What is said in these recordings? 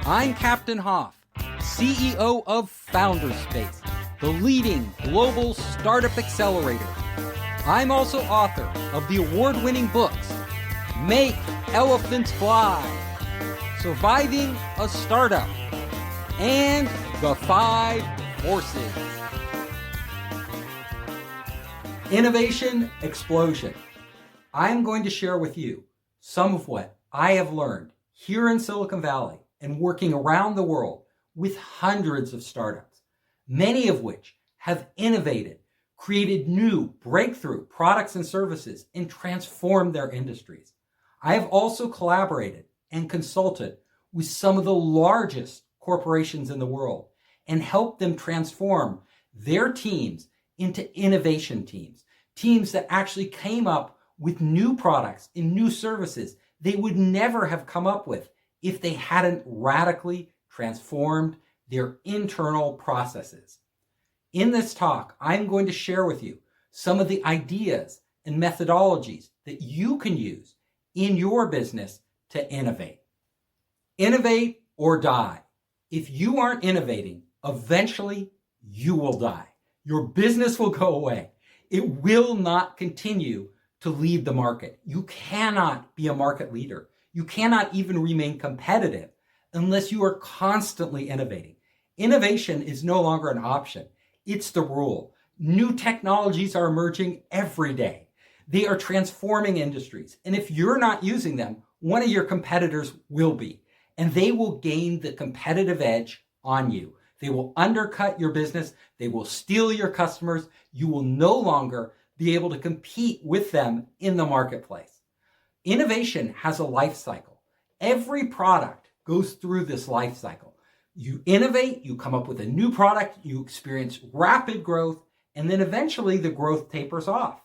I'm Captain Hoff, CEO of Founderspace, the leading global startup accelerator. I'm also author of the award-winning books, Make Elephants Fly, Surviving a Startup, and The 5 Forces. Innovation Explosion. I'm going to share with you some of what I have learned here in Silicon Valley and working around the world with hundreds of startups, many of which have innovated, created new breakthrough products and services, and transformed their industries. I have also collaborated and consulted with some of the largest corporations in the world and helped them transform their teams into innovation teams, teams that actually came up with new products and new services they would never have come up with if they hadn't radically transformed their internal processes. In this talk, I'm going to share with you some of the ideas and methodologies that you can use in your business to innovate. Innovate or die. If you aren't innovating, eventually you will die. Your business will go away. It will not continue to lead the market. You cannot be a market leader. You cannot even remain competitive unless you are constantly innovating. Innovation is no longer an option. It's the rule. New technologies are emerging every day. They are transforming industries. And if you're not using them, one of your competitors will be. And they will gain the competitive edge on you. They will undercut your business. They will steal your customers. You will no longer be able to compete with them in the marketplace. Innovation has a life cycle. Every product goes through this life cycle. You innovate, you come up with a new product, you experience rapid growth, and then eventually the growth tapers off.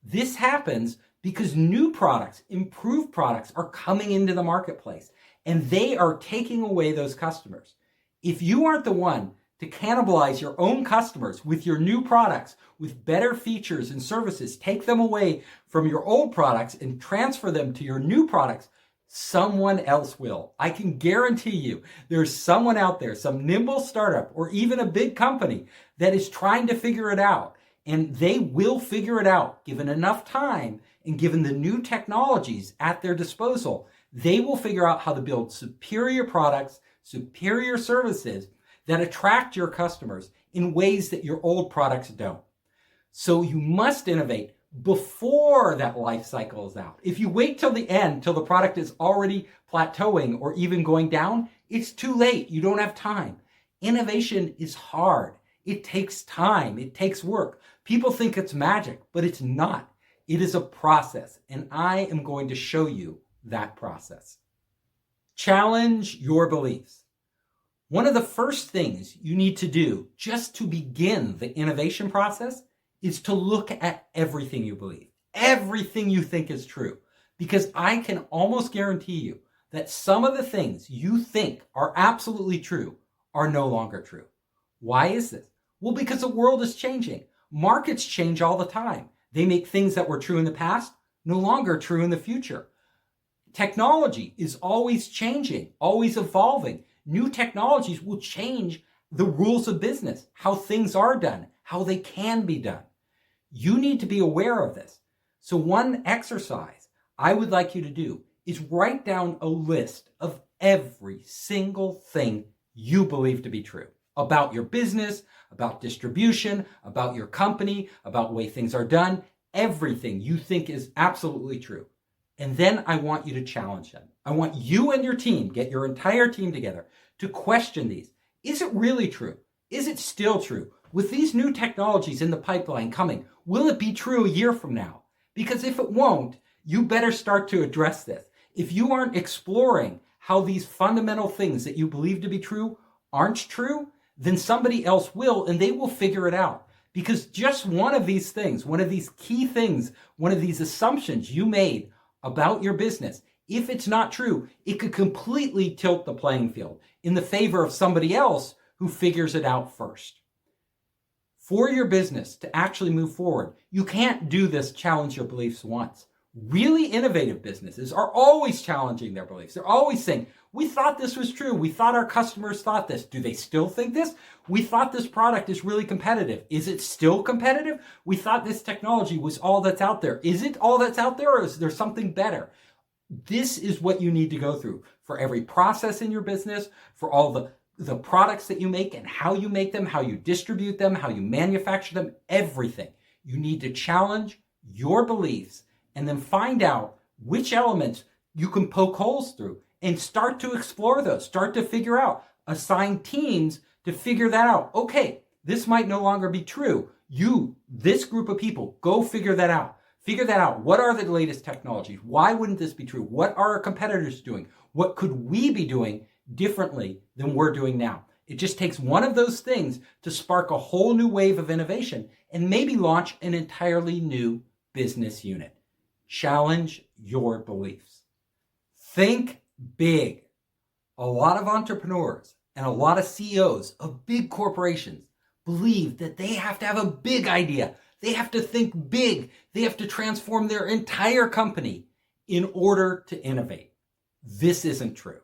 This happens because new products, improved products, are coming into the marketplace, and they are taking away those customers. If you aren't the one to cannibalize your own customers with your new products, with better features and services, take them away from your old products and transfer them to your new products, someone else will. I can guarantee you there's someone out there, some nimble startup or even a big company that is trying to figure it out. And they will figure it out given enough time and given the new technologies at their disposal. They will figure out how to build superior products, superior services that attract your customers in ways that your old products don't. So you must innovate before that life cycle is out. If you wait till the end, till the product is already plateauing or even going down, it's too late. You don't have time. Innovation is hard. It takes time. It takes work. People think it's magic, but it's not. It is a process, and I am going to show you that process. Challenge your beliefs. One of the first things you need to do just to begin the innovation process is to look at everything you believe, everything you think is true, because I can almost guarantee you that some of the things you think are absolutely true are no longer true. Why is this? Well, because the world is changing. Markets change all the time. They make things that were true in the past no longer true in the future. Technology is always changing, always evolving. New technologies will change the rules of business, how things are done, how they can be done. You need to be aware of this. So one exercise I would like you to do is write down a list of every single thing you believe to be true about your business, about distribution, about your company, about the way things are done, everything you think is absolutely true. And then I want you to challenge them. I want you and your team, get your entire team together to question these. Is it really true? Is it still true? With these new technologies in the pipeline coming, will it be true a year from now? Because if it won't, you better start to address this. If you aren't exploring how these fundamental things that you believe to be true aren't true, then somebody else will, and they will figure it out. Because just one of these things, one of these key things, one of these assumptions you made about your business, if it's not true, it could completely tilt the playing field in the favor of somebody else who figures it out first. For your business to actually move forward, you can't do this challenge your beliefs once. Really innovative businesses are always challenging their beliefs. They're always saying, we thought this was true. We thought our customers thought this. Do they still think this? We thought this product is really competitive. Is it still competitive? We thought this technology was all that's out there. Is it all that's out there, or is there something better? This is what you need to go through for every process in your business, for all the products that you make and how you make them, how you distribute them, how you manufacture them, everything. You need to challenge your beliefs and then find out which elements you can poke holes through and start to explore those, start to figure out, assign teams to figure that out. Okay, this might no longer be true. This group of people, go figure that out. Figure that out. What are the latest technologies? Why wouldn't this be true? What are our competitors doing? What could we be doing differently than we're doing now? It just takes one of those things to spark a whole new wave of innovation and maybe launch an entirely new business unit. Challenge your beliefs. Think big. A lot of entrepreneurs and a lot of CEOs of big corporations believe that they have to have a big idea. They have to think big. They have to transform their entire company in order to innovate. This isn't true.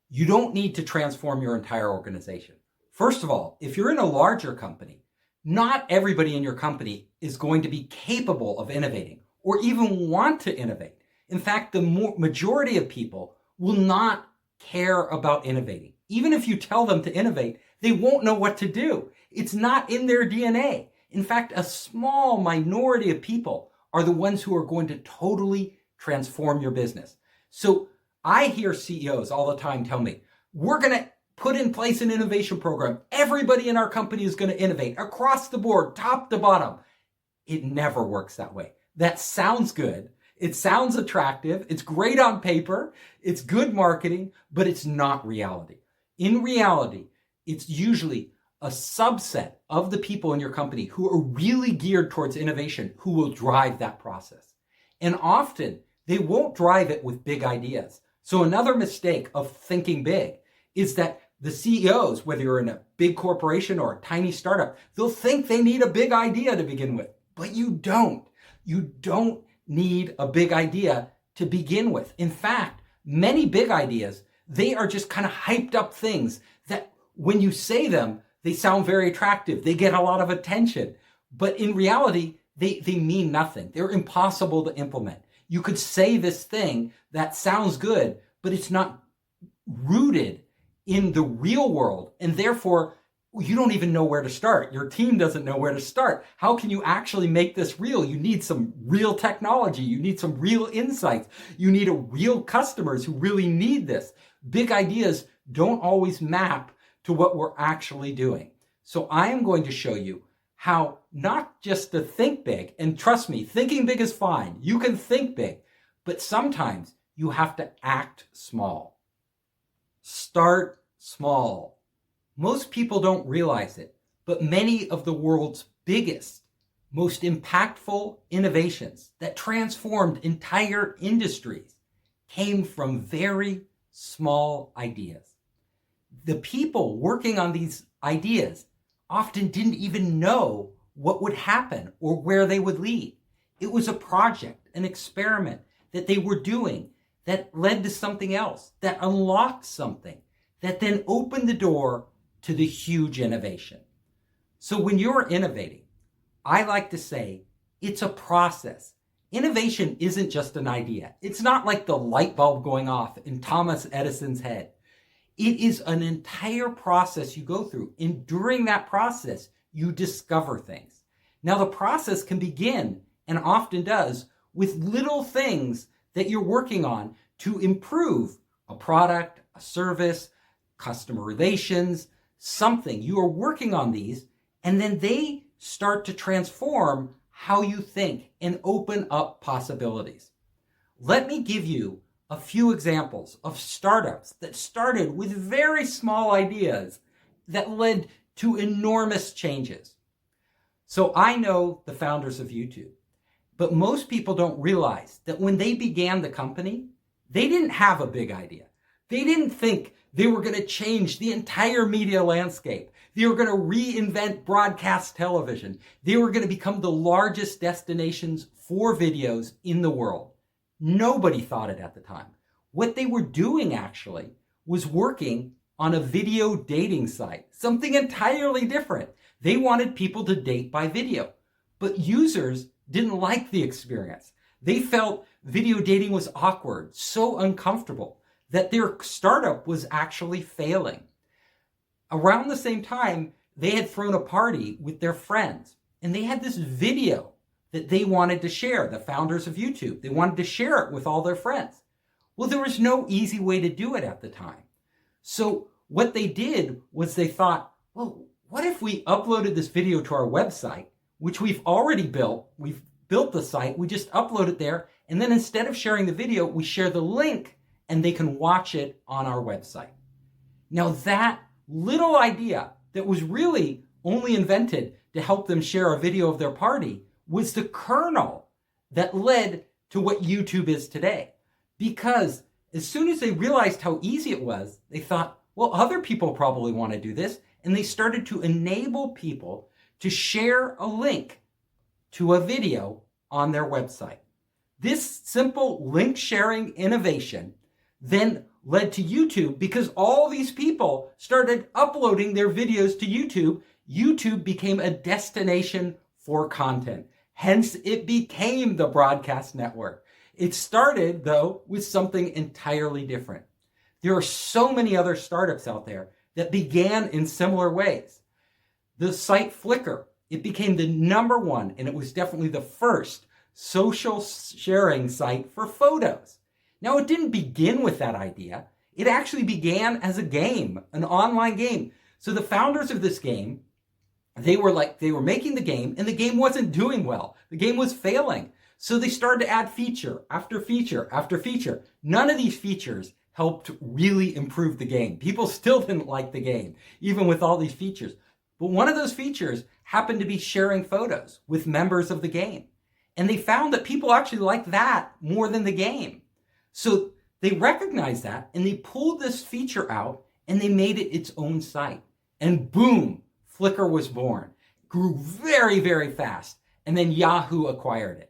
You don't need to transform your entire organization. First of all, if you're in a larger company, not everybody in your company is going to be capable of innovating or even want to innovate. In fact, the majority of people will not care about innovating. Even if you tell them to innovate, they won't know what to do. It's not in their DNA. In fact, a small minority of people are the ones who are going to totally transform your business. So I hear CEOs all the time tell me, we're going to put in place an innovation program. Everybody in our company is going to innovate across the board, top to bottom. It never works that way. That sounds good. It sounds attractive. It's great on paper. It's good marketing, but it's not reality. In reality, it's usually a subset of the people in your company who are really geared towards innovation who will drive that process. And often they won't drive it with big ideas. So another mistake of thinking big is that the CEOs, whether you're in a big corporation or a tiny startup, they'll think they need a big idea to begin with, but you don't. You don't need a big idea to begin with. In fact, many big ideas, they are just kind of hyped up things that when you say them, they sound very attractive. They get a lot of attention. But in reality, they mean nothing. They're impossible to implement. You could say this thing that sounds good, but it's not rooted in the real world. And therefore, you don't even know where to start. Your team doesn't know where to start. How can you actually make this real? You need some real technology. You need some real insights. You need real customers who really need this. Big ideas don't always map to what we're actually doing. So I am going to show you how not just to think big, and trust me, thinking big is fine. You can think big, but sometimes you have to act small. Start small. Most people don't realize it, but many of the world's biggest, most impactful innovations that transformed entire industries came from very small ideas. The people working on these ideas often didn't even know what would happen or where they would lead. It was a project, an experiment that they were doing that led to something else, that unlocked something, that then opened the door to the huge innovation. So when you're innovating, I like to say it's a process. Innovation isn't just an idea. It's not like the light bulb going off in Thomas Edison's head. It is an entire process you go through. And during that process, you discover things. Now, the process can begin, and often does, with little things that you're working on to improve a product, a service, customer relations, something. You are working on these, and then they start to transform how you think and open up possibilities. Let me give you a few examples of startups that started with very small ideas that led to enormous changes. So I know the founders of YouTube, but most people don't realize that when they began the company, they didn't have a big idea. They didn't think they were going to change the entire media landscape. They were going to reinvent broadcast television. They were going to become the largest destinations for videos in the world. Nobody thought it at the time. What they were doing actually was working on a video dating site, something entirely different. They wanted people to date by video, but users didn't like the experience. They felt video dating was awkward, so uncomfortable, that their startup was actually failing. Around the same time, they had thrown a party with their friends, and they had this video that they wanted to share, the founders of YouTube. They wanted to share it with all their friends. Well, there was no easy way to do it at the time. So what they did was they thought, well, what if we uploaded this video to our website, which we've already built? We've built the site, we just upload it there, and then instead of sharing the video, we share the link and they can watch it on our website. Now that little idea that was really only invented to help them share a video of their party was the kernel that led to what YouTube is today. Because as soon as they realized how easy it was, they thought, well, other people probably want to do this. And they started to enable people to share a link to a video on their website. This simple link sharing innovation then led to YouTube because all these people started uploading their videos to YouTube. YouTube became a destination for content. Hence, it became the broadcast network. It started, though, with something entirely different. There are so many other startups out there that began in similar ways. The site Flickr, it became the #1, and it was definitely the first social sharing site for photos. Now, it didn't begin with that idea. It actually began as a game, an online game. So the founders of this game, they were making the game, and the game wasn't doing well. The game was failing. So they started to add feature after feature after feature. None of these features helped really improve the game. People still didn't like the game, even with all these features. But one of those features happened to be sharing photos with members of the game. And they found that people actually liked that more than the game. So they recognized that, and they pulled this feature out, and they made it its own site. And boom, Flickr was born. It grew very, very fast. And then Yahoo acquired it.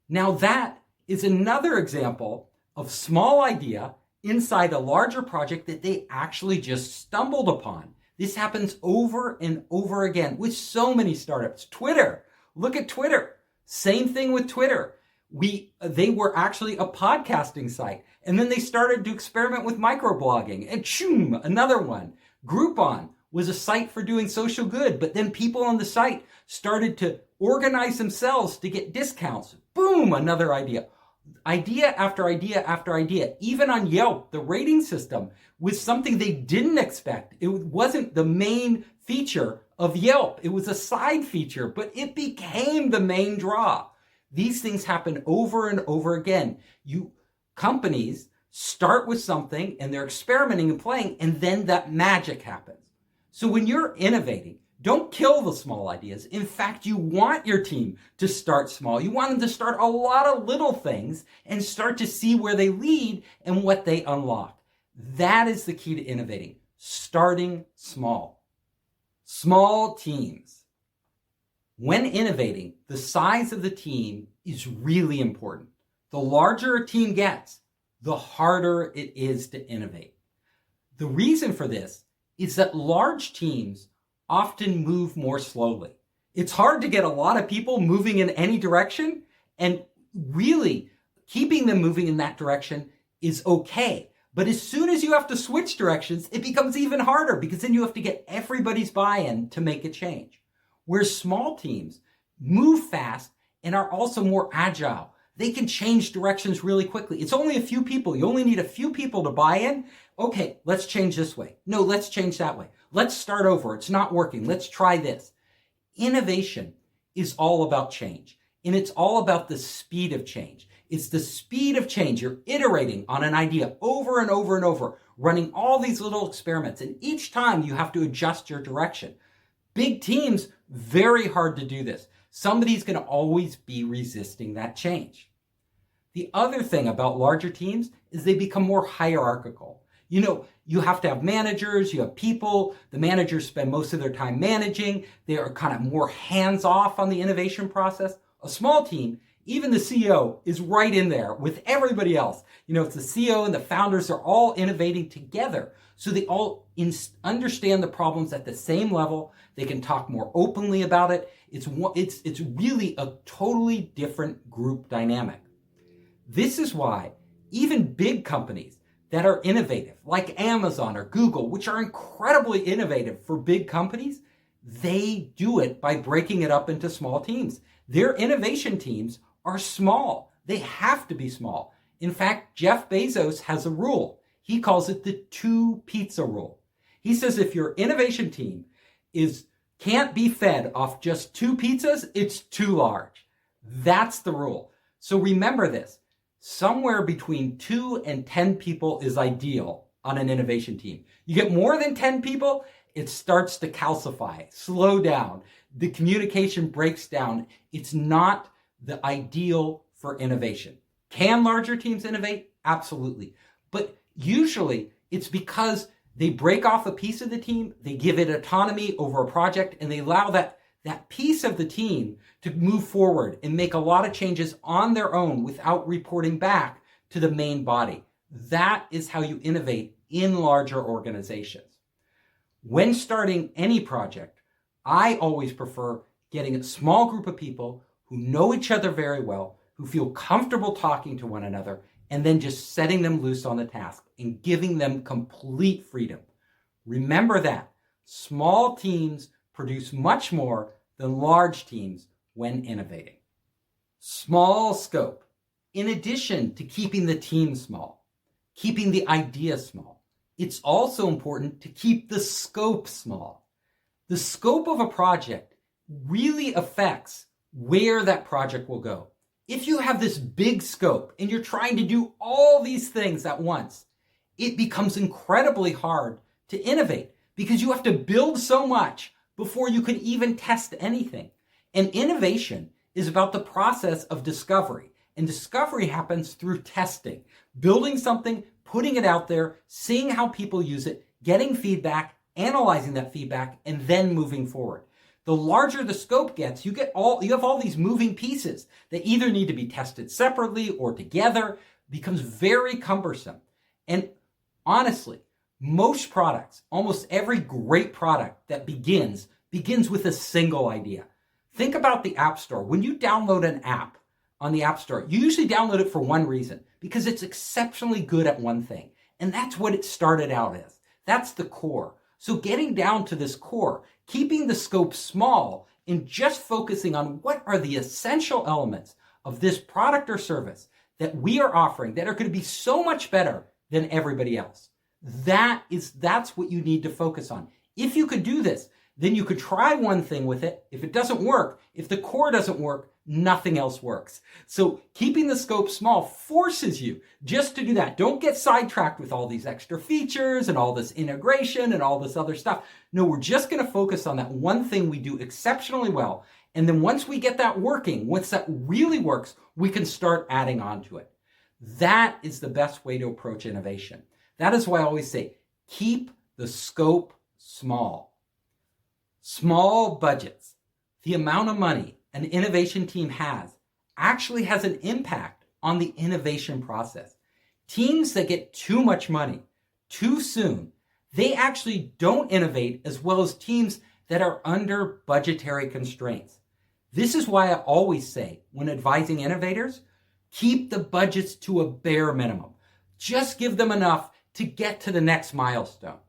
Now that is another example of small idea inside a larger project that they actually just stumbled upon. This happens over and over again with so many startups. Twitter, look at Twitter. Same thing with Twitter. They were actually a podcasting site, and then they started to experiment with microblogging, and choom, another one. Groupon was a site for doing social good, but then people on the site started to organize themselves to get discounts. Boom, another idea. Idea after idea after idea. Even on Yelp, the rating system was something they didn't expect. It wasn't the main feature of Yelp. It was a side feature, but it became the main draw. These things happen over and over again. Companies start with something and they're experimenting and playing, and then that magic happens. So when you're innovating, don't kill the small ideas. In fact, you want your team to start small. You want them to start a lot of little things and start to see where they lead and what they unlock. That is the key to innovating. Starting small. Small teams. When innovating, the size of the team is really important. The larger a team gets, the harder it is to innovate. The reason for this is that large teams often move more slowly. It's hard to get a lot of people moving in any direction, and really keeping them moving in that direction is okay. But as soon as you have to switch directions, it becomes even harder because then you have to get everybody's buy-in to make a change. Whereas small teams move fast and are also more agile. They can change directions really quickly. It's only a few people. You only need a few people to buy in. Okay, let's change this way. No, let's change that way. Let's start over. It's not working. Let's try this. Innovation is all about change, and it's all about the speed of change. It's the speed of change. You're iterating on an idea over and over and over, running all these little experiments, and each time you have to adjust your direction. Big teams, very hard to do this. Somebody's going to always be resisting that change. The other thing about larger teams is they become more hierarchical. You have to have managers, you have people. The managers spend most of their time managing. They are kind of more hands-off on the innovation process. A small team Even the CEO is right in there with everybody else. It's the CEO and the founders are all innovating together. So they all understand the problems at the same level. They can talk more openly about it. It's really a totally different group dynamic. This is why even big companies that are innovative, like Amazon or Google, which are incredibly innovative for big companies, they do it by breaking it up into small teams. Their innovation teams are small. They have to be small. In fact, Jeff Bezos has a rule. He calls it the 2 pizza rule. He says if your innovation team can't be fed off just 2 pizzas, it's too large. That's the rule. So remember this. Somewhere between 2 and 10 people is ideal on an innovation team. You get more than 10 people, it starts to calcify, slow down. The communication breaks down. It's not the ideal for innovation. Can larger teams innovate? Absolutely. But usually it's because they break off a piece of the team, they give it autonomy over a project, and they allow that piece of the team to move forward and make a lot of changes on their own without reporting back to the main body. That is how you innovate in larger organizations. When starting any project, I always prefer getting a small group of people who know each other very well, who feel comfortable talking to one another, and then just setting them loose on the task and giving them complete freedom. Remember that small teams produce much more than large teams when innovating. Small scope. In addition to keeping the team small, keeping the idea small, it's also important to keep the scope small. The scope of a project really affects where that project will go. If you have this big scope and you're trying to do all these things at once, it becomes incredibly hard to innovate because you have to build so much before you can even test anything. And innovation is about the process of discovery. And discovery happens through testing, building something, putting it out there, seeing how people use it, getting feedback, analyzing that feedback, and then moving forward. The larger the scope gets, you have all these moving pieces that either need to be tested separately or together. It becomes very cumbersome. And honestly, most products, almost every great product that begins with a single idea. Think about the App Store. When you download an app on the App Store, you usually download it for one reason, because it's exceptionally good at one thing. And that's what it started out as. That's the core. So getting down to this core, keeping the scope small and just focusing on what are the essential elements of this product or service that we are offering that are going to be so much better than everybody else. That's what you need to focus on. If you could do this, then you could try one thing with it. If it doesn't work, if the core doesn't work, nothing else works. So keeping the scope small forces you just to do that. Don't get sidetracked with all these extra features and all this integration and all this other stuff. No, we're just going to focus on that one thing we do exceptionally well. And then once we get that working, once that really works, we can start adding on to it. That is the best way to approach innovation. That is why I always say, keep the scope small. Small budgets, the amount of money an innovation team has, actually has an impact on the innovation process. Teams that get too much money too soon, they actually don't innovate as well as teams that are under budgetary constraints. This is why I always say, when advising innovators, keep the budgets to a bare minimum. Just give them enough to get to the next milestone.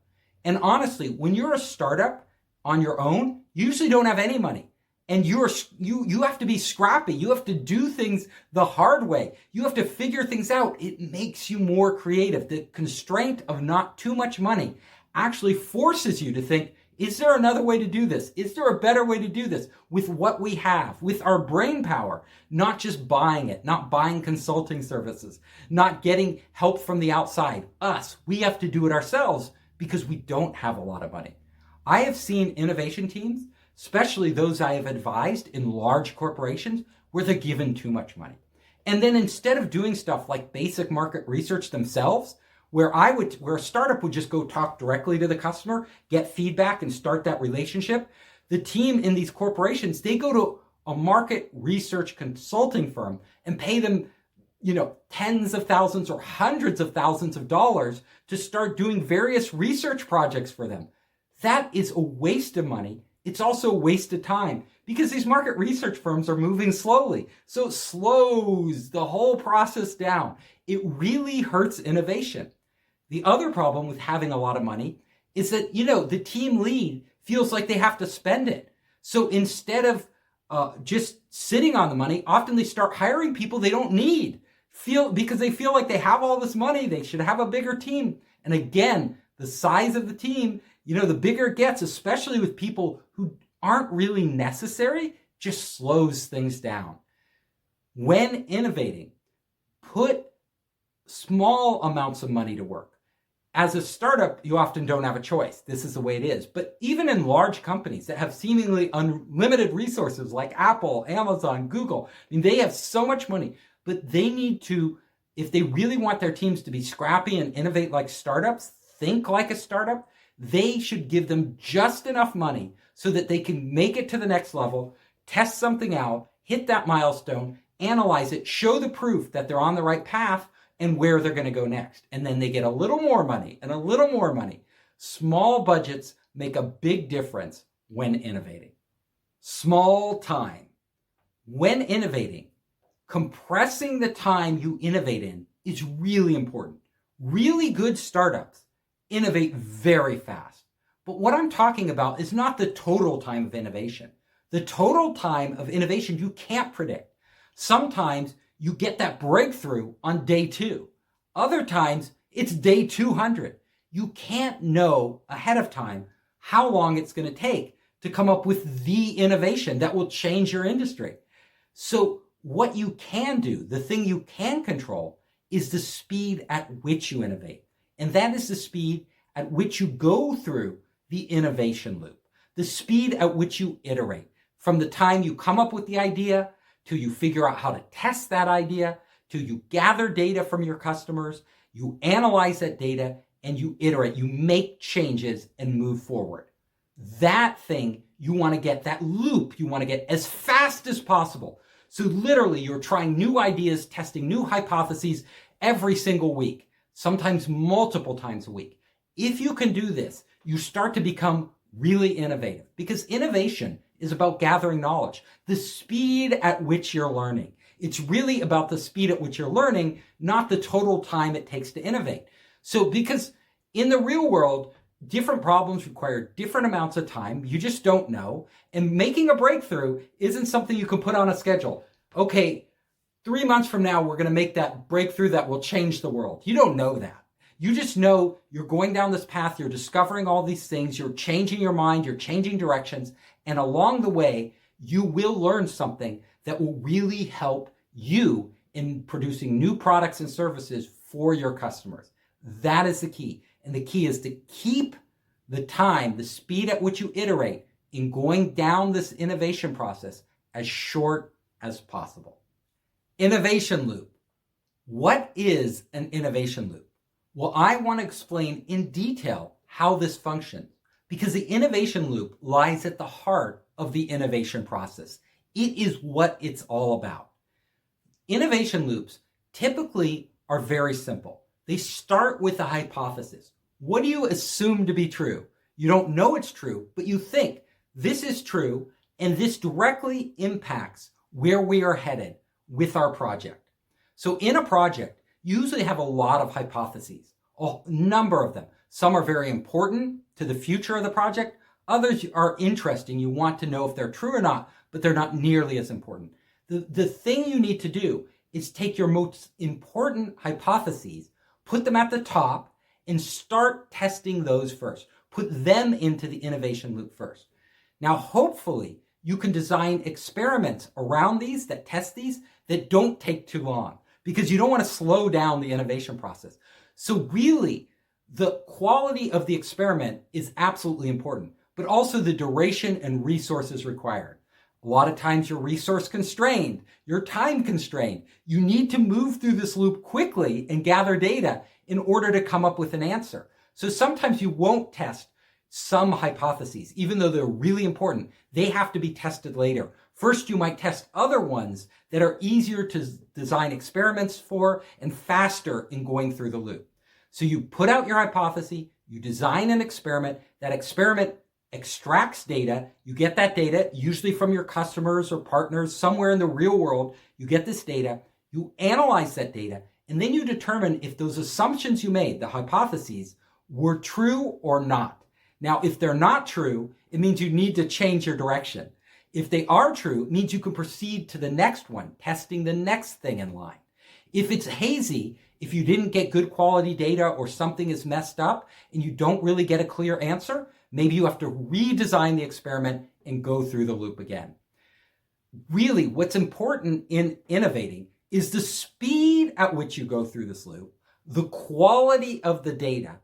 And honestly, when you're a startup on your own, you usually don't have any money. And you have to be scrappy. You have to do things the hard way. You have to figure things out. It makes you more creative. The constraint of not too much money actually forces you to think, is there another way to do this? Is there a better way to do this with what we have, with our brain power, not just buying it, not buying consulting services, not getting help from the outside? We have to do it ourselves because we don't have a lot of money. I have seen innovation teams, especially those I have advised in large corporations, where they're given too much money. And then instead of doing stuff like basic market research themselves, where a startup would just go talk directly to the customer, get feedback and start that relationship, the team in these corporations, they go to a market research consulting firm and pay them, tens of thousands or hundreds of thousands of dollars to start doing various research projects for them. That is a waste of money. It's also a waste of time because these market research firms are moving slowly. So it slows the whole process down. It really hurts innovation. The other problem with having a lot of money is that, the team lead feels like they have to spend it. So instead of just sitting on the money, often they start hiring people they don't need, because they feel like they have all this money, they should have a bigger team. And again, the size of the team, the bigger it gets, especially with people who aren't really necessary, just slows things down. When innovating, put small amounts of money to work. As a startup, you often don't have a choice. This is the way it is. But even in large companies that have seemingly unlimited resources like Apple, Amazon, Google, they have so much money, but they need to, if they really want their teams to be scrappy and innovate like startups, think like a startup, they should give them just enough money so that they can make it to the next level, test something out, hit that milestone, analyze it, show the proof that they're on the right path and where they're going to go next. And then they get a little more money and a little more money. Small budgets make a big difference when innovating. Small time. When innovating, compressing the time you innovate in is really important. Really good startups innovate very fast. But what I'm talking about is not the total time of innovation. The total time of innovation you can't predict. Sometimes you get that breakthrough on day 2. Other times it's day 200. You can't know ahead of time how long it's going to take to come up with the innovation that will change your industry. So what you can do, the thing you can control, is the speed at which you innovate. And that is the speed at which you go through the innovation loop, the speed at which you iterate. From the time you come up with the idea, till you figure out how to test that idea, till you gather data from your customers, you analyze that data, and you iterate. You make changes and move forward. That thing you want to get, that loop you want to get as fast as possible. So literally you're trying new ideas, testing new hypotheses every single week, sometimes multiple times a week. If you can do this, you start to become really innovative, because innovation is about gathering knowledge, the speed at which you're learning. It's really about the speed at which you're learning, not the total time it takes to innovate. So because in the real world, different problems require different amounts of time. You just don't know. And making a breakthrough isn't something you can put on a schedule. Okay, 3 months from now, we're going to make that breakthrough that will change the world. You don't know that. You just know you're going down this path. You're discovering all these things. You're changing your mind. You're changing directions. And along the way, you will learn something that will really help you in producing new products and services for your customers. That is the key. And the key is to keep the time, the speed at which you iterate in going down this innovation process as short as possible. Innovation loop. What is an innovation loop? Well, I want to explain in detail how this functions, because the innovation loop lies at the heart of the innovation process. It is what it's all about. Innovation loops typically are very simple. They start with a hypothesis. What do you assume to be true? You don't know it's true, but you think this is true, and this directly impacts where we are headed with our project. So in a project, you usually have a lot of hypotheses, a number of them. Some are very important to the future of the project. Others are interesting. You want to know if they're true or not, but they're not nearly as important. The thing you need to do is take your most important hypotheses, put them at the top, and start testing those first. Put them into the innovation loop first. Now, hopefully, you can design experiments around these that test these that don't take too long, because you don't want to slow down the innovation process. So really, the quality of the experiment is absolutely important, but also the duration and resources required. A lot of times you're resource constrained, you're time constrained. You need to move through this loop quickly and gather data in order to come up with an answer. So sometimes you won't test some hypotheses, even though they're really important. They have to be tested later First, you might test other ones that are easier to design experiments for and faster in going through the loop. So you put out your hypothesis, you design an experiment, that experiment extracts data, you get that data usually from your customers or partners somewhere in the real world, you get this data, you analyze that data, and then you determine if those assumptions you made, the hypotheses, were true or not. Now, if they're not true, it means you need to change your direction. If they are true, it means you can proceed to the next one, testing the next thing in line. If it's hazy, if you didn't get good quality data or something is messed up and you don't really get a clear answer, maybe you have to redesign the experiment and go through the loop again. Really, what's important in innovating is the speed at which you go through this loop, the quality of the data,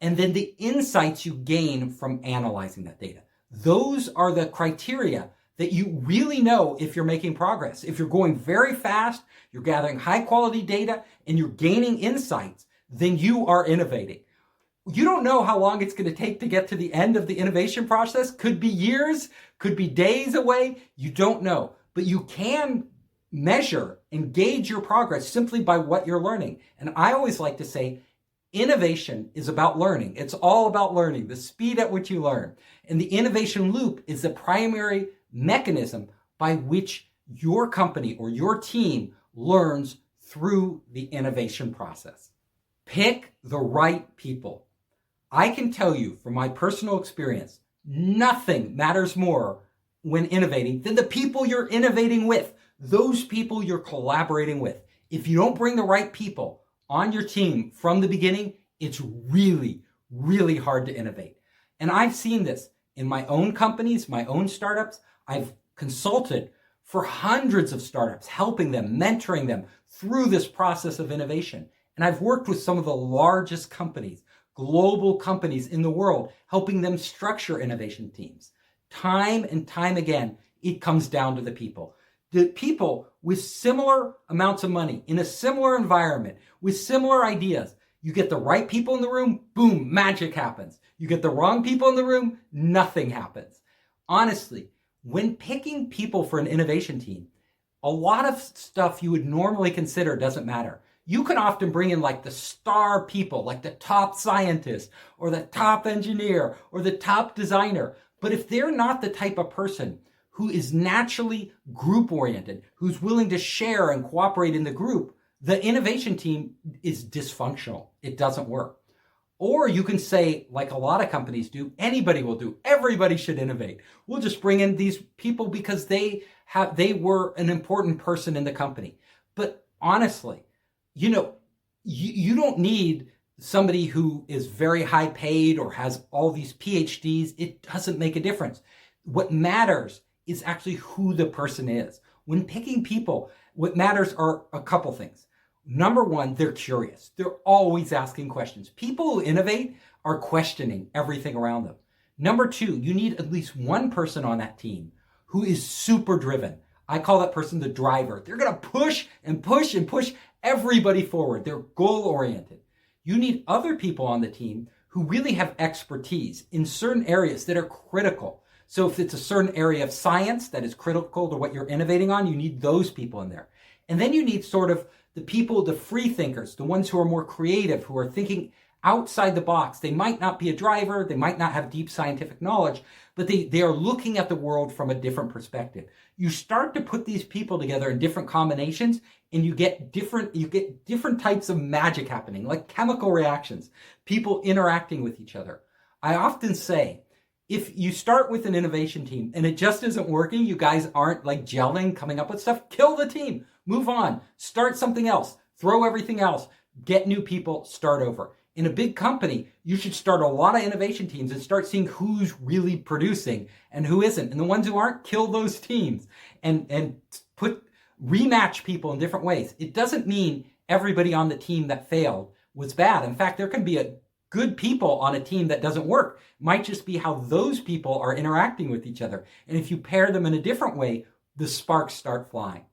and then the insights you gain from analyzing that data. Those are the criteria that you really know if you're making progress. If you're going very fast, you're gathering high quality data, and you're gaining insights, then you are innovating. You don't know how long it's going to take to get to the end of the innovation process. Could be years, could be days away. You don't know, but you can measure and gauge your progress simply by what you're learning. And I always like to say, innovation is about learning. It's all about learning, the speed at which you learn. And the innovation loop is the primary mechanism by which your company or your team learns through the innovation process. Pick the right people. I can tell you from my personal experience, nothing matters more when innovating than the people you're innovating with, those people you're collaborating with. If you don't bring the right people on your team from the beginning, it's really, really hard to innovate. And I've seen this in my own companies, my own startups. I've consulted for hundreds of startups, helping them, mentoring them through this process of innovation. And I've worked with some of the largest companies, global companies in the world, helping them structure innovation teams. Time and time again, it comes down to the people. The people with similar amounts of money, in a similar environment, with similar ideas. You get the right people in the room, boom, magic happens. You get the wrong people in the room, nothing happens. Honestly, when picking people for an innovation team, a lot of stuff you would normally consider doesn't matter. You can often bring in like the star people, like the top scientist or the top engineer or the top designer. But if they're not the type of person who is naturally group-oriented, who's willing to share and cooperate in the group, the innovation team is dysfunctional. It doesn't work. Or you can say, like a lot of companies do, anybody will do. Everybody should innovate. We'll just bring in these people because they were an important person in the company. But honestly, you don't need somebody who is very high paid or has all these PhDs. It doesn't make a difference. What matters is actually who the person is. When picking people, what matters are a couple things. Number one, they're curious. They're always asking questions. People who innovate are questioning everything around them. Number two, you need at least one person on that team who is super driven. I call that person the driver. They're going to push and push and push everybody forward. They're goal-oriented. You need other people on the team who really have expertise in certain areas that are critical. So if it's a certain area of science that is critical to what you're innovating on, you need those people in there. And then you need sort of the people, the free thinkers, the ones who are more creative, who are thinking outside the box. They might not be a driver, they might not have deep scientific knowledge, but they are looking at the world from a different perspective. You start to put these people together in different combinations, and you get different types of magic happening, like chemical reactions, people interacting with each other. I often say, if you start with an innovation team and it just isn't working, you guys aren't like gelling, coming up with stuff, kill the team, move on, start something else, throw everything else, get new people, start over. In a big company, you should start a lot of innovation teams and start seeing who's really producing and who isn't. And the ones who aren't, kill those teams and rematch people in different ways. It doesn't mean everybody on the team that failed was bad. In fact, there can be good people on a team that doesn't work. It might just be how those people are interacting with each other. And if you pair them in a different way, the sparks start flying.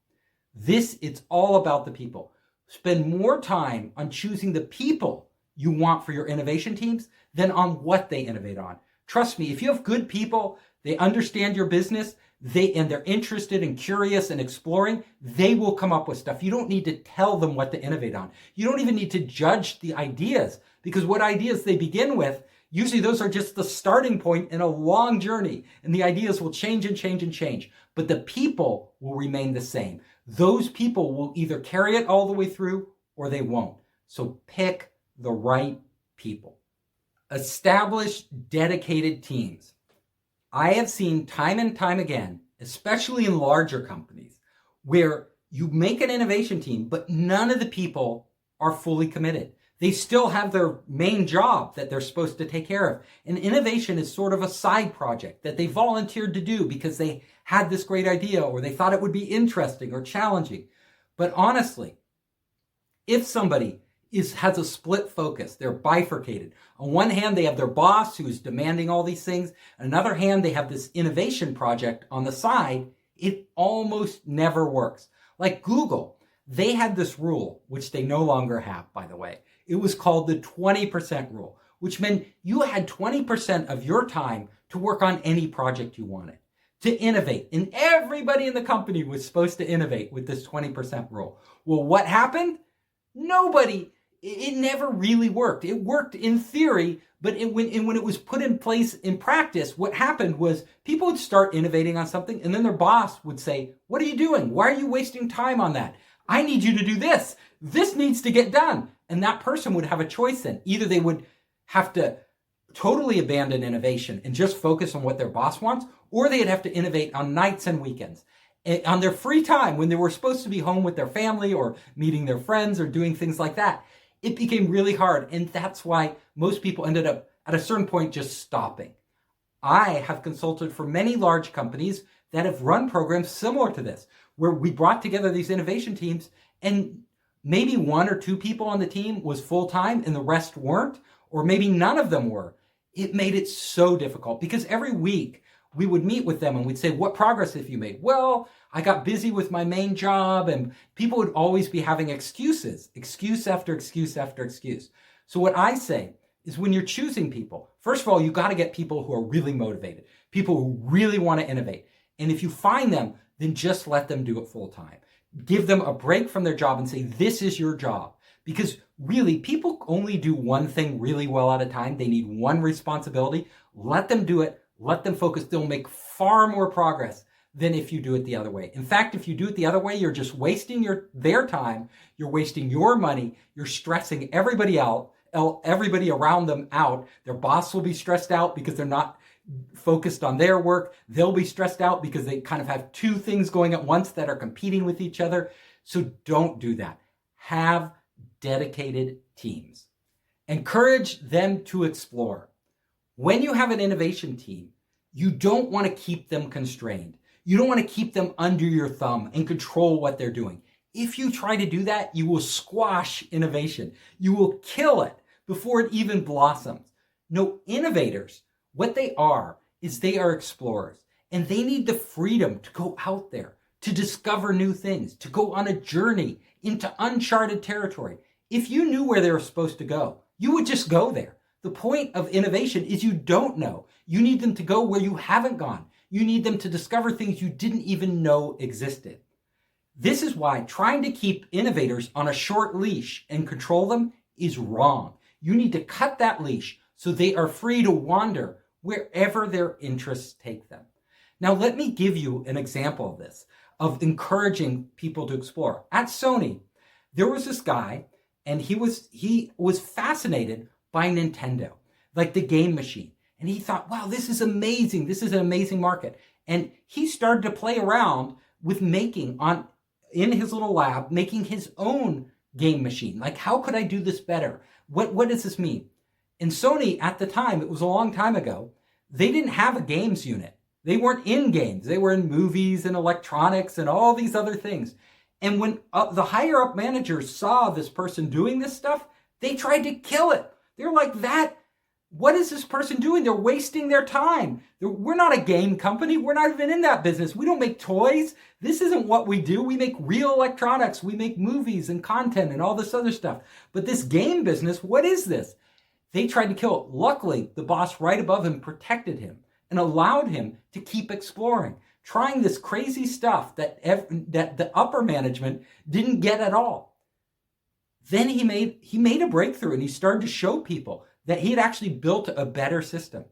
It's all about the people. Spend more time on choosing the people you want for your innovation teams than on what they innovate on. Trust me, if you have good people, they understand your business, they're interested and curious and exploring, they will come up with stuff. You don't need to tell them what to innovate on. You don't even need to judge the ideas, because what ideas they begin with, usually those are just the starting point in a long journey, and the ideas will change and change and change, but the people will remain the same. Those people will either carry it all the way through or they won't. So pick the right people. Establish dedicated teams. I have seen time and time again, especially in larger companies, where you make an innovation team, but none of the people are fully committed. They still have their main job that they're supposed to take care of. And innovation is sort of a side project that they volunteered to do because they had this great idea or they thought it would be interesting or challenging. But honestly, if somebody has a split focus, they're bifurcated. On one hand, they have their boss who's demanding all these things. On the other hand, they have this innovation project on the side. It almost never works. Like Google, they had this rule, which they no longer have, by the way. It was called the 20% rule, which meant you had 20% of your time to work on any project you wanted, to innovate. And everybody in the company was supposed to innovate with this 20% rule. Well, what happened? Nobody. It never really worked. It worked in theory, but when it was put in place in practice, what happened was people would start innovating on something, and then their boss would say, "What are you doing? Why are you wasting time on that? I need you to do this. This needs to get done." And that person would have a choice then. Either they would have to totally abandon innovation and just focus on what their boss wants, or they'd have to innovate on nights and weekends. On their free time, when they were supposed to be home with their family or meeting their friends or doing things like that. It became really hard, and that's why most people ended up at a certain point just stopping. I have consulted for many large companies that have run programs similar to this, where we brought together these innovation teams, and maybe one or two people on the team was full-time and the rest weren't, or maybe none of them were. It made it so difficult because every week we would meet with them and we'd say, "What progress have you made?" "Well, I got busy with my main job," and people would always be having excuses, excuse after excuse after excuse. So what I say is when you're choosing people, first of all, you got to get people who are really motivated, people who really want to innovate. And if you find them, then just let them do it full time. Give them a break from their job and say, "This is your job." Because really, people only do one thing really well at a time. They need one responsibility. Let them do it. Let them focus. They'll make far more progress than if you do it the other way. In fact, if you do it the other way, you're just wasting their time. You're wasting your money. You're stressing everybody out, everybody around them out. Their boss will be stressed out because they're not focused on their work. They'll be stressed out because they kind of have two things going at once that are competing with each other. So don't do that. Have dedicated teams. Encourage them to explore. When you have an innovation team, you don't want to keep them constrained. You don't want to keep them under your thumb and control what they're doing. If you try to do that, you will squash innovation. You will kill it before it even blossoms. No, innovators, what they are is they are explorers, and they need the freedom to go out there, to discover new things, to go on a journey into uncharted territory. If you knew where they were supposed to go, you would just go there. The point of innovation is you don't know. You need them to go where you haven't gone. You need them to discover things you didn't even know existed. This is why trying to keep innovators on a short leash and control them is wrong. You need to cut that leash so they are free to wander wherever their interests take them. Now, let me give you an example of this, of encouraging people to explore. At Sony, there was this guy, and he was fascinated by Nintendo, like the game machine. And he thought, wow, this is amazing. This is an amazing market. And he started to play around with in his little lab, making his own game machine. Like, how could I do this better? What does this mean? And Sony, at the time, it was a long time ago, they didn't have a games unit. They weren't in games. They were in movies and electronics and all these other things. And when the higher up managers saw this person doing this stuff, they tried to kill it. They're like, what is this person doing? They're wasting their time. We're not a game company. We're not even in that business. We don't make toys. This isn't what we do. We make real electronics. We make movies and content and all this other stuff. But this game business, what is this? They tried to kill it. Luckily, the boss right above him protected him and allowed him to keep exploring. trying this crazy stuff that the upper management didn't get at all. Then he made a breakthrough, and he started to show people that he had actually built a better system.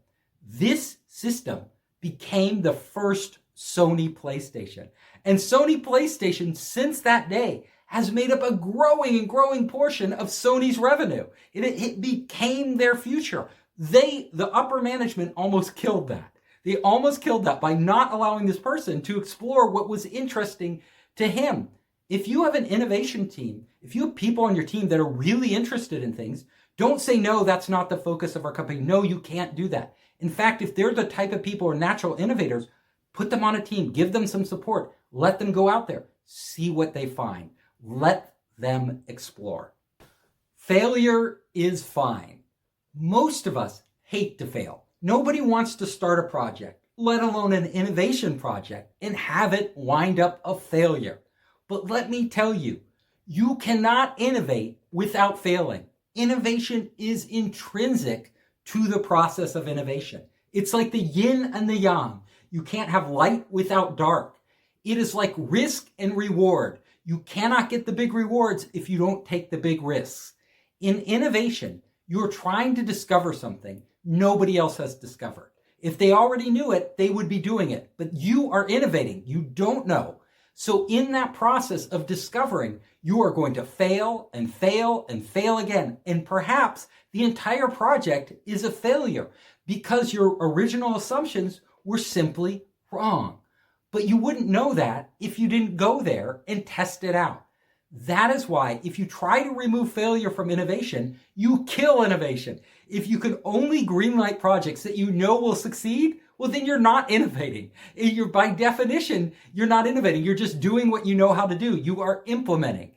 This system became the first Sony PlayStation. And Sony PlayStation, since that day, has made up a growing portion of Sony's revenue. It became their future. The upper management almost killed that. They almost killed that by not allowing this person to explore what was interesting to him. If you have an innovation team, if you have people on your team that are really interested in things, don't say, no, that's not the focus of our company. No, you can't do that. In fact, if they're the type of people who are natural innovators, put them on a team, give them some support, let them go out there, see what they find, let them explore. Failure is fine. Most of us hate to fail. Nobody wants to start a project, let alone an innovation project, and have it wind up a failure. But let me tell you, you cannot innovate without failing. Innovation is intrinsic to the process of innovation. It's like the yin and the yang. You can't have light without dark. It is like risk and reward. You cannot get the big rewards if you don't take the big risks. In innovation, you're trying to discover something nobody else has discovered. If they already knew it, they would be doing it. But you are innovating. You don't know. So in that process of discovering, you are going to fail and fail and fail again. And perhaps the entire project is a failure because your original assumptions were simply wrong. But you wouldn't know that if you didn't go there and test it out. That is why if you try to remove failure from innovation, you kill innovation. If you can only greenlight projects that you know will succeed, well, then you're not innovating. By definition, you're not innovating. You're just doing what you know how to do. You are implementing.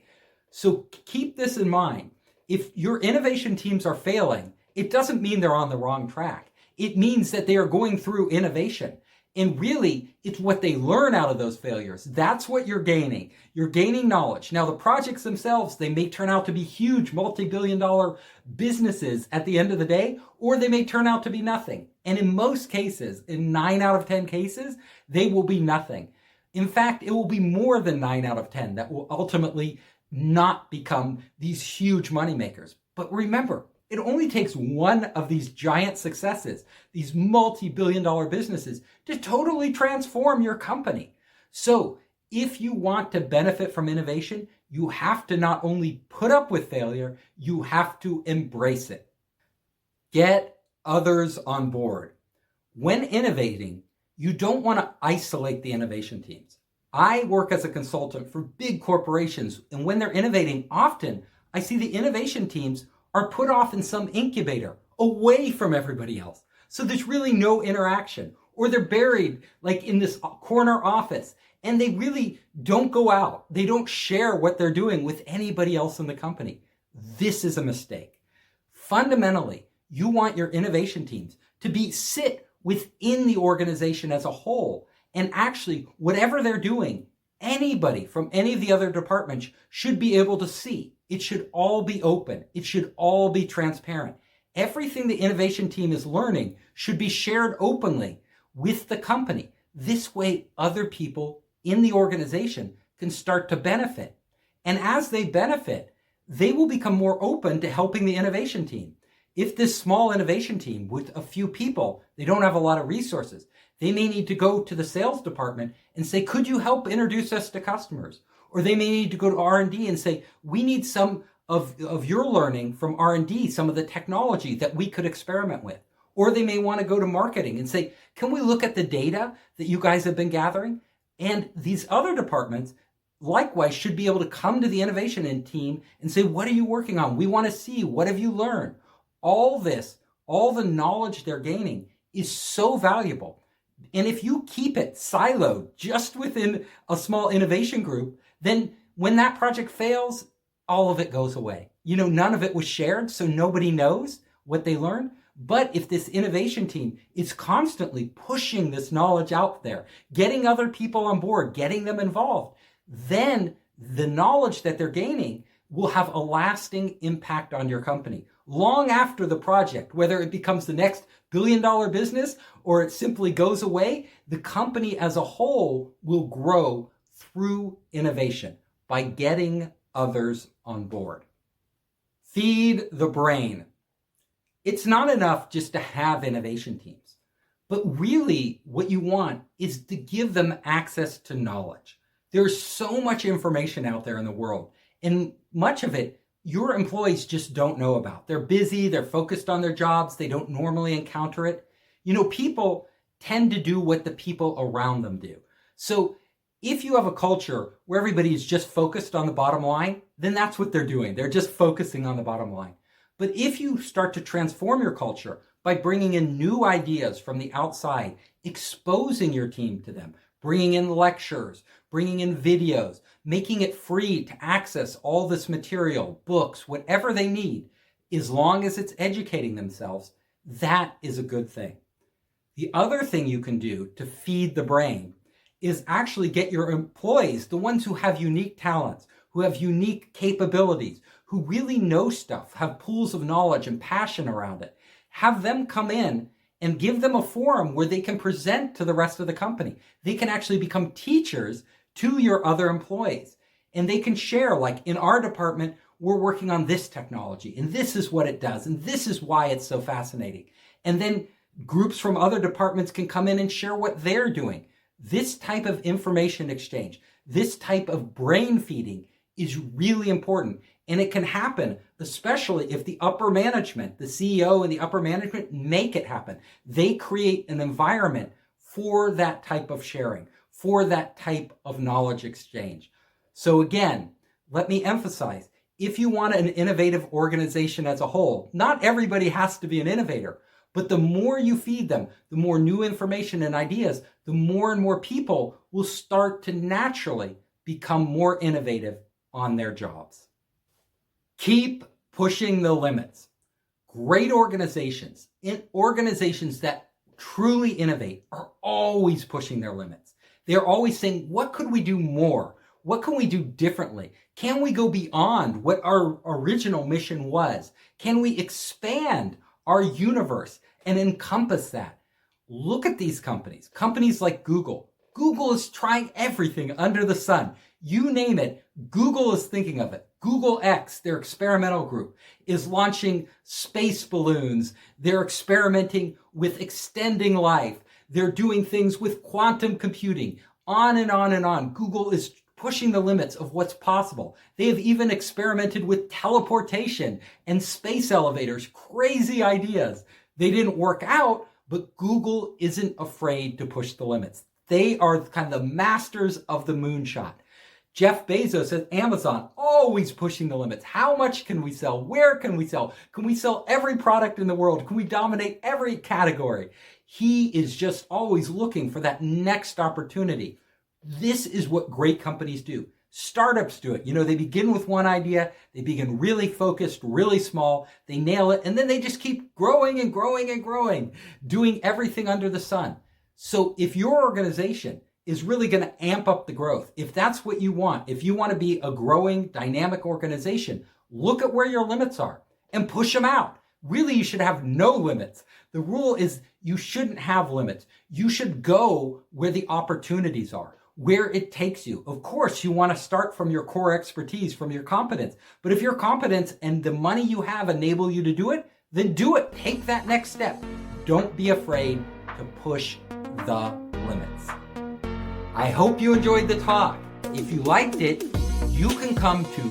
So keep this in mind. If your innovation teams are failing, it doesn't mean they're on the wrong track. It means that they are going through innovation. And really, it's what they learn out of those failures. That's what you're gaining. You're gaining knowledge. Now, the projects themselves, they may turn out to be huge multi-billion-dollar businesses at the end of the day, or they may turn out to be nothing. And in most cases, in 9 out of 10 cases, they will be nothing. In fact, it will be more than 9 out of 10 that will ultimately not become these huge moneymakers. But remember, it only takes one of these giant successes, these multi-billion-dollar businesses, to totally transform your company. So if you want to benefit from innovation, you have to not only put up with failure, you have to embrace it. Get others on board. When innovating, you don't want to isolate the innovation teams. I work as a consultant for big corporations, and when they're innovating, often I see the innovation teams are put off in some incubator away from everybody else. So there's really no interaction. Or they're buried like in this corner office and they really don't go out. They don't share what they're doing with anybody else in the company. This is a mistake. Fundamentally, you want your innovation teams to sit within the organization as a whole. And actually, whatever they're doing, anybody from any of the other departments should be able to see. It should all be open. It should all be transparent. Everything the innovation team is learning should be shared openly with the company. This way, other people in the organization can start to benefit. And as they benefit, they will become more open to helping the innovation team. If this small innovation team with a few people, they don't have a lot of resources, they may need to go to the sales department and say, could you help introduce us to customers? Or they may need to go to R&D and say, we need some of your learning from R&D, some of the technology that we could experiment with. Or they may want to go to marketing and say, can we look at the data that you guys have been gathering? And these other departments likewise should be able to come to the innovation team and say, what are you working on? We want to see, what have you learned? All this, all the knowledge they're gaining is so valuable. And if you keep it siloed just within a small innovation group, then when that project fails, all of it goes away. None of it was shared, so nobody knows what they learned. But if this innovation team is constantly pushing this knowledge out there, getting other people on board, getting them involved, then the knowledge that they're gaining will have a lasting impact on your company long after the project, whether it becomes the next billion-dollar business or it simply goes away. The company as a whole will grow through innovation by getting others on board. Feed the brain. It's not enough just to have innovation teams, but really what you want is to give them access to knowledge. There's so much information out there in the world, and much of it your employees just don't know about. They're busy, they're focused on their jobs, they don't normally encounter it. People tend to do what the people around them do. So if you have a culture where everybody is just focused on the bottom line, then that's what they're doing. They're just focusing on the bottom line. But if you start to transform your culture by bringing in new ideas from the outside, exposing your team to them, bringing in lectures, bringing in videos, making it free to access all this material, books, whatever they need, as long as it's educating themselves, that is a good thing. The other thing you can do to feed the brain is actually get your employees, the ones who have unique talents, who have unique capabilities, who really know stuff, have pools of knowledge and passion around it, have them come in and give them a forum where they can present to the rest of the company. They can actually become teachers to your other employees. And they can share, like in our department, we're working on this technology, and this is what it does, and this is why it's so fascinating. And then groups from other departments can come in and share what they're doing. This type of information exchange, this type of brain feeding is really important. And it can happen, especially if the upper management, the CEO and the upper management make it happen. They create an environment for that type of sharing, for that type of knowledge exchange. So again, let me emphasize, if you want an innovative organization as a whole, not everybody has to be an innovator, but the more you feed them, the more new information and ideas, the more and more people will start to naturally become more innovative on their jobs. Keep pushing the limits. Great organizations that truly innovate are always pushing their limits. They're always saying, what could we do more? What can we do differently? Can we go beyond what our original mission was? Can we expand our universe and encompass that? Look at these companies like Google. Google is trying everything under the sun. You name it, Google is thinking of it. Google X, their experimental group, is launching space balloons. They're experimenting with extending life. They're doing things with quantum computing, on and on and on. Google is pushing the limits of what's possible. They have even experimented with teleportation and space elevators, crazy ideas. They didn't work out, but Google isn't afraid to push the limits. They are kind of the masters of the moonshot. Jeff Bezos at Amazon, always pushing the limits. How much can we sell? Where can we sell? Can we sell every product in the world? Can we dominate every category? He is just always looking for that next opportunity. This is what great companies do. Startups do it. They begin with one idea. They begin really focused, really small. They nail it, and then they just keep growing and growing and growing, doing everything under the sun. So if your organization is really going to amp up the growth, if that's what you want, if you want to be a growing, dynamic organization, look at where your limits are and push them out. Really, you should have no limits. The rule is you shouldn't have limits. You should go where the opportunities are, where it takes you. Of course, you want to start from your core expertise, from your competence. But if your competence and the money you have enable you to do it, then do it. Take that next step. Don't be afraid to push the limits. I hope you enjoyed the talk. If you liked it, you can come to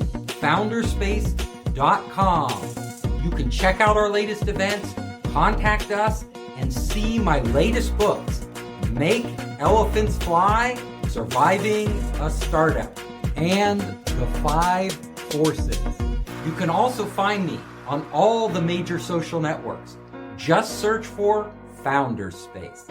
founderspace.com. You can check out our latest events, contact us, and see my latest books, Make Elephants Fly, Surviving a Startup, and The 5 Forces. You can also find me on all the major social networks. Just search for Founderspace.